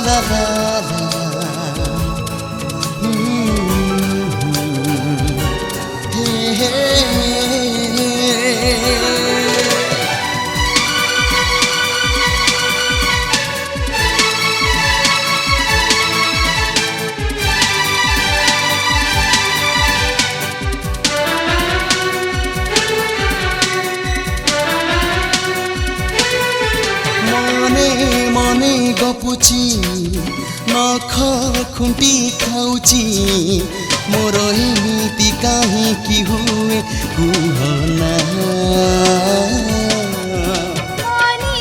la la la. Hey, hey. মনে মনে গপুছি নখ খুঁটি খাউছি মোর এমিতি কাহিঁকি হুଏ কুহনা মনে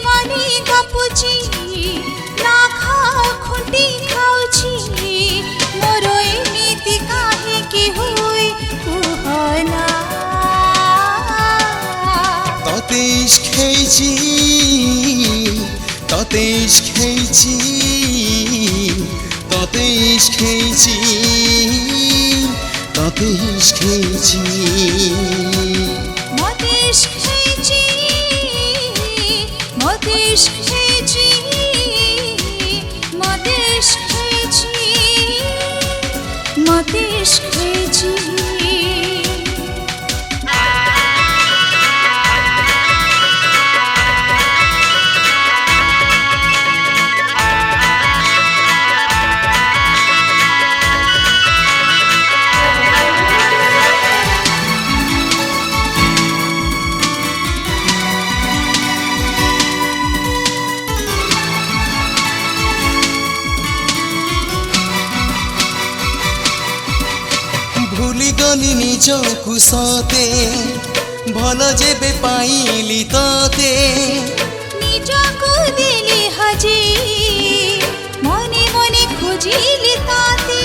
মনে গপুছি নখ খুঁটি খাউছি মোর এমিতি কাহিঁকি হুଏ কুহনা ততে খেয়েছি ততে খেয়েছি ততে খেয়েছি ততে খেয়েছি মতেশ খেয়েছি মতেশ খেয়েছি মতেশ খেয়েছি মতেশ খেয়েছি ভুলি গলি নিজকু সতে ভাল যেবে পাইলি ততে নিজকু দিলি হাজি মনে মনে খুঁজিলি তাতে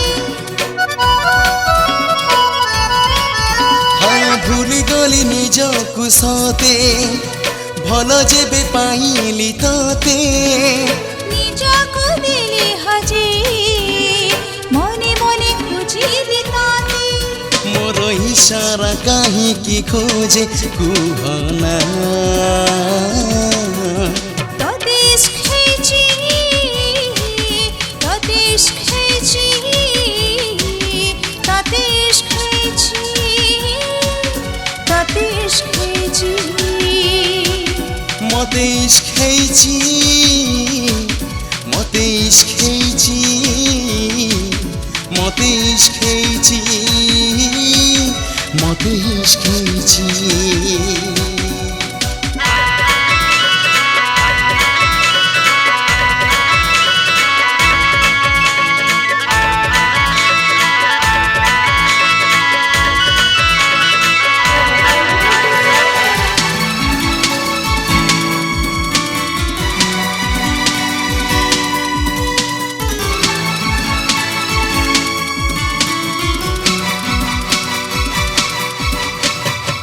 হ্যাঁ ভুলি গলি নিজকু সতে ভাল যেবে পাইলি ততে নিজকু দিলি হাজি মনে মনে খুঁজিলি তাতে মোর ইশারা কাহিঁকি খোঁজে কুহনা ততেশ খেয়েছি ততেশ খেয়েছি ততেশ খেয়েছি ততেশ খেয়েছি মতেশ খেয়েছি মতেশ খেয়েছি মতেশ খেয়েছি মতেশ খেয়েছি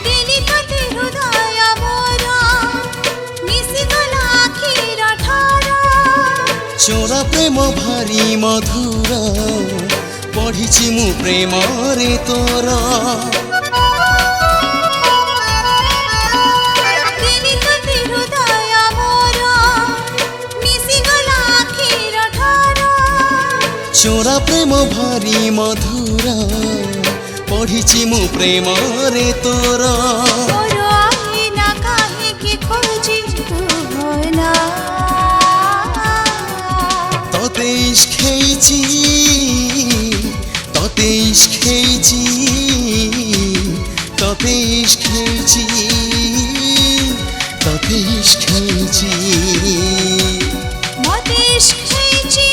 দিলি তোতে হৃদয় মোর মিশিগলা আখির ঠার চোরা প্রেম ভারি মধুর পঢ়িছি মু প্রেমরে তোর দিলি তোতে হৃদয় মোর মিশিগলা আখির ঠার চোরা প্রেম ভারি মধুর পঢ়িছি মু প্রেমরে তোর মোর আইনা কাহিঁকি খোঁজি কুহনা ততে খেয়েছি ততে খেয়েছি ততে খেয়েছি ততে খেয়েছি মতেশ খেয়েছি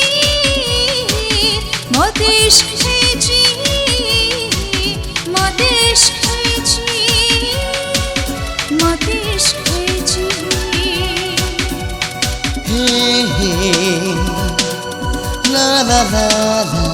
মতেশ খেয়েছি মতেশ খেয়েছি মতেশ খেয়েছি হে হে লা la la la